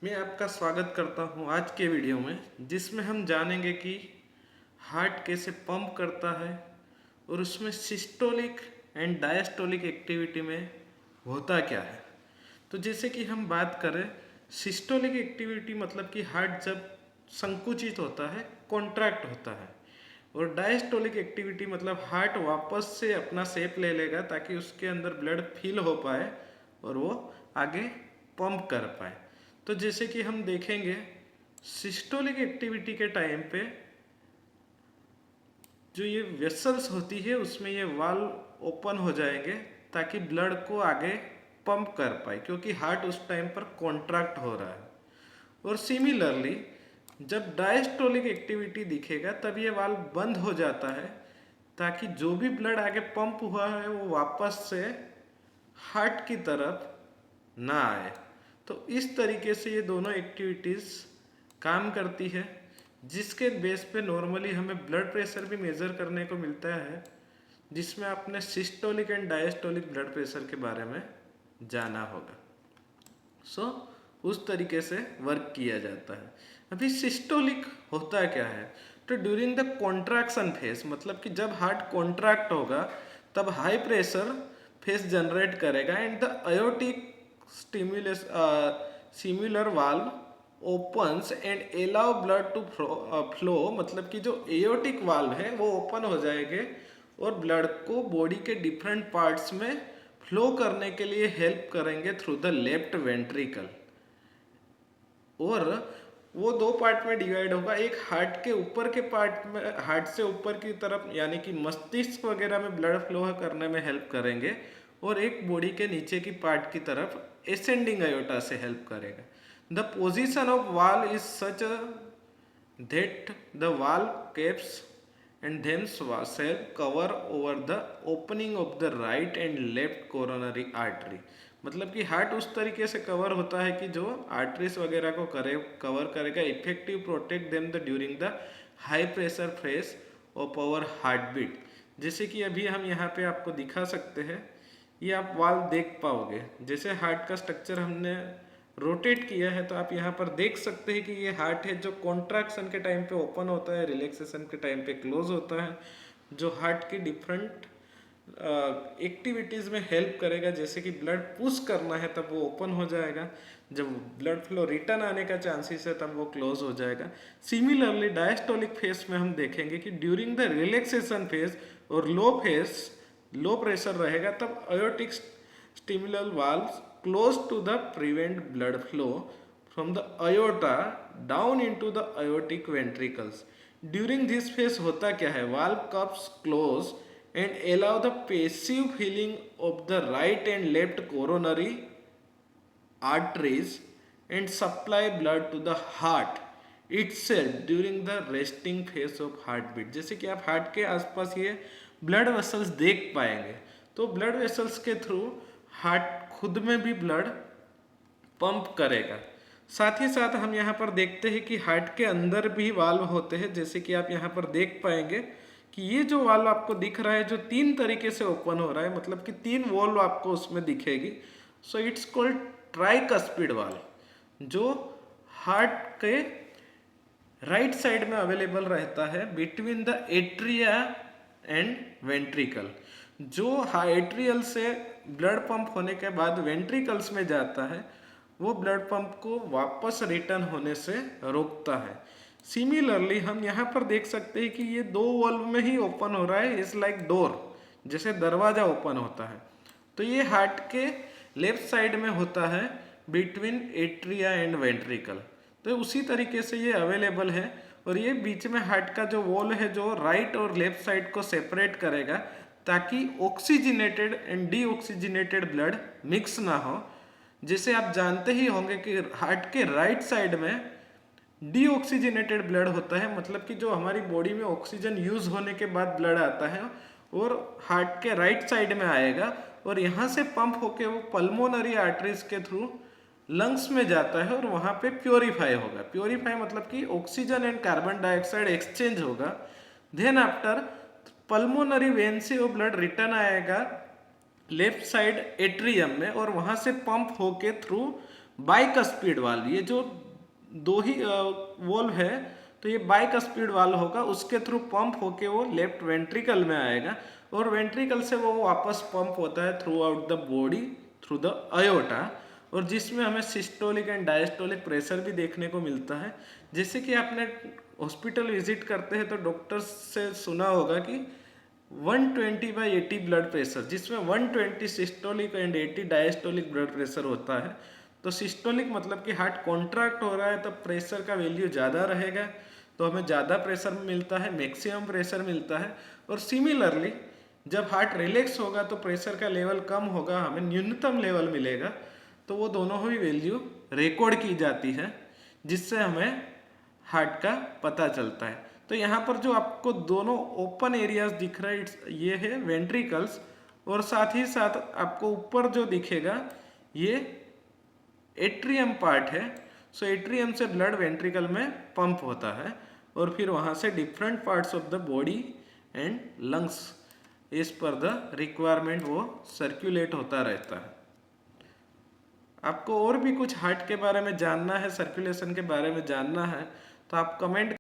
मैं आपका स्वागत करता हूं आज के वीडियो में, जिसमें हम जानेंगे कि हार्ट कैसे पंप करता है और उसमें सिस्टोलिक एंड डायस्टोलिक एक्टिविटी में होता क्या है। तो जैसे कि हम बात करें, सिस्टोलिक एक्टिविटी मतलब कि हार्ट जब संकुचित होता है, कॉन्ट्रैक्ट होता है, और डायस्टोलिक एक्टिविटी मतलब हार्ट वापस से अपना शेप ले लेगा ताकि उसके अंदर ब्लड फिल हो पाए और वो आगे पंप कर पाए। तो जैसे कि हम देखेंगे, सिस्टोलिक एक्टिविटी के टाइम पे जो ये वेसल्स होती है उसमें ये वाल्व ओपन हो जाएंगे ताकि ब्लड को आगे पंप कर पाए, क्योंकि हार्ट उस टाइम पर कॉन्ट्रैक्ट हो रहा है। और सिमिलरली जब डायस्टोलिक एक्टिविटी दिखेगा तब ये वाल्व बंद हो जाता है ताकि जो भी ब्लड आगे पंप हुआ है वो वापस से हार्ट की तरफ ना आए। तो इस तरीके से ये दोनों एक्टिविटीज़ काम करती है, जिसके बेस पे नॉर्मली हमें ब्लड प्रेशर भी मेज़र करने को मिलता है, जिसमें आपने systolic and diastolic blood pressure के बारे में जाना होगा। उस तरीके से वर्क किया जाता है। अभी सिस्टोलिक होता क्या है, तो ड्यूरिंग द कॉन्ट्रैक्शन फेज, मतलब कि जब हार्ट कॉन्ट्रैक्ट होगा तब हाई प्रेशर फेज जनरेट करेगा and the aortic stimulus similar valve opens and allow blood to flow, मतलब कि जो एयोटिक वाल्व है वो ओपन हो जाएंगे और ब्लड को बॉडी के डिफरेंट पार्ट्स में फ्लो करने के लिए हेल्प करेंगे थ्रू द लेफ्ट वेंट्रिकल। और वो दो पार्ट में डिवाइड होगा, एक हार्ट के ऊपर के पार्ट में, हार्ट से ऊपर की तरफ यानी कि मस्तिष्क वगैरह में ब्लड फ्लो करने में हेल्प करेंगे, और एक बॉडी के नीचे की पार्ट की तरफ एसेंडिंग अयोटा से हेल्प करेगा। द पोजिशन ऑफ वाल is such that the valve caps and then cell cover over the opening of the right and left coronary artery, मतलब कि हार्ट उस तरीके से कवर होता है कि जो आर्टरीज वगैरह को कवर करेगा, effective protect them the during the high pressure phase of our heart beat. जैसे कि अभी हम यहाँ पे आपको दिखा सकते हैं, ये आप वाल्व देख पाओगे। जैसे हार्ट का स्ट्रक्चर हमने रोटेट किया है तो आप यहाँ पर देख सकते हैं कि ये हार्ट है जो कॉन्ट्रैक्शन के टाइम पे ओपन होता है, रिलैक्सेशन के टाइम पे क्लोज होता है, जो हार्ट की डिफरेंट एक्टिविटीज़ में हेल्प करेगा। जैसे कि ब्लड पुश करना है तब वो ओपन हो जाएगा, जब ब्लड फ्लो रिटर्न आने का चांसेस है तब वो क्लोज हो जाएगा। सिमिलरली डायस्टोलिक फेज में हम देखेंगे कि ड्यूरिंग द रिलैक्सेशन फेज और लो प्रेशर रहेगा तब aortic semilunar valves close to the prevent blood flow from the aorta down into the aortic ventricles. During this phase होता क्या है, valve cups close and allow the passive filling of the right and left coronary arteries and supply blood to the heart itself during the resting phase of heartbeat। जैसे कि आप heart के आसपास ये blood vessels देख पाएंगे, तो blood vessels के थ्रू हार्ट खुद में भी ब्लड पंप करेगा। साथ ही साथ हम यहाँ पर देखते हैं कि हार्ट के अंदर भी वाल्व होते हैं। जैसे कि आप यहाँ पर देख पाएंगे कि ये जो वाल्व आपको दिख रहा है जो तीन तरीके से ओपन हो रहा है, मतलब कि तीन वॉल्व आपको उसमें दिखेगी। So it's called tricuspid valve, जो हार्ट के राइट साइड में अवेलेबल रहता है between the atria and ventricle. जो एट्रियल से ब्लड पंप होने के बाद वेंट्रिकल्स में जाता है, वो ब्लड पंप को वापस रिटर्न होने से रोकता है। सिमिलरली हम यहाँ पर देख सकते हैं कि ये दो वॉल्व में ही ओपन हो रहा है, इज लाइक डोर, जैसे दरवाजा ओपन होता है। तो ये हार्ट के लेफ्ट साइड में होता है बिटवीन एट्रिया एंड वेंट्रिकल, तो उसी तरीके से ये अवेलेबल है। और ये बीच में हार्ट का जो वॉल है जो राइट और लेफ्ट साइड को सेपरेट करेगा ताकि oxygenated and deoxygenated blood mix ना हो। जैसे आप जानते ही होंगे कि हार्ट के राइट साइड में डीऑक्सीजनेटेड ब्लड होता है, मतलब कि जो हमारी बॉडी में ऑक्सीजन यूज होने के बाद ब्लड आता है और हार्ट के राइट साइड में आएगा और यहाँ से पंप होके वो पल्मोनरी आर्टरीज के थ्रू लंग्स में जाता है और वहाँ पे प्योरीफाई होगा। प्योरीफाई मतलब कि oxygen and carbon dioxide exchange होगा। देन आफ्टर पल्मोनरी वेन से वो ब्लड रिटर्न आएगा लेफ्ट साइड एट्रियम में और वहाँ से पंप होके थ्रू बाइक स्पीड वाल्व, ये जो दो ही वॉल्व है, तो ये बाइक स्पीड वाल्व होगा, उसके थ्रू पंप होके वो लेफ्ट वेंट्रिकल में आएगा और वेंट्रिकल से वो वापस पंप होता है throughout the body through the aorta, और जिसमें हमें सिस्टोलिक एंड डायस्टोलिक प्रेशर भी देखने को मिलता है। जैसे कि आपने हॉस्पिटल विजिट करते हैं तो डॉक्टर से सुना होगा कि 120/80 ब्लड प्रेशर, जिसमें 120 systolic and 80 diastolic blood pressure होता है। तो सिस्टोलिक मतलब कि हार्ट कॉन्ट्रैक्ट हो रहा है तब प्रेशर का वैल्यू ज़्यादा रहेगा, तो हमें ज़्यादा प्रेशर मिलता है, मैक्सिमम प्रेशर मिलता है। और सिमिलरली जब हार्ट रिलैक्स होगा तो प्रेशर का लेवल कम होगा, हमें न्यूनतम लेवल मिलेगा। तो वो दोनों ही वैल्यू रिकॉर्ड की जाती है, जिससे हमें हार्ट का पता चलता है। तो यहाँ पर जो आपको दोनों ओपन एरियाज दिख रहे हैं, ये है वेंट्रिकल्स, और साथ ही साथ आपको ऊपर जो दिखेगा ये एट्रियम पार्ट है। सो एट्रियम से ब्लड वेंट्रिकल में पंप होता है और फिर वहाँ से different parts of the body and lungs as per the requirement वो सर्कुलेट होता रहता है। आपको और भी कुछ हार्ट के बारे में जानना है, सर्कुलेशन के बारे में जानना है, तो आप कमेंट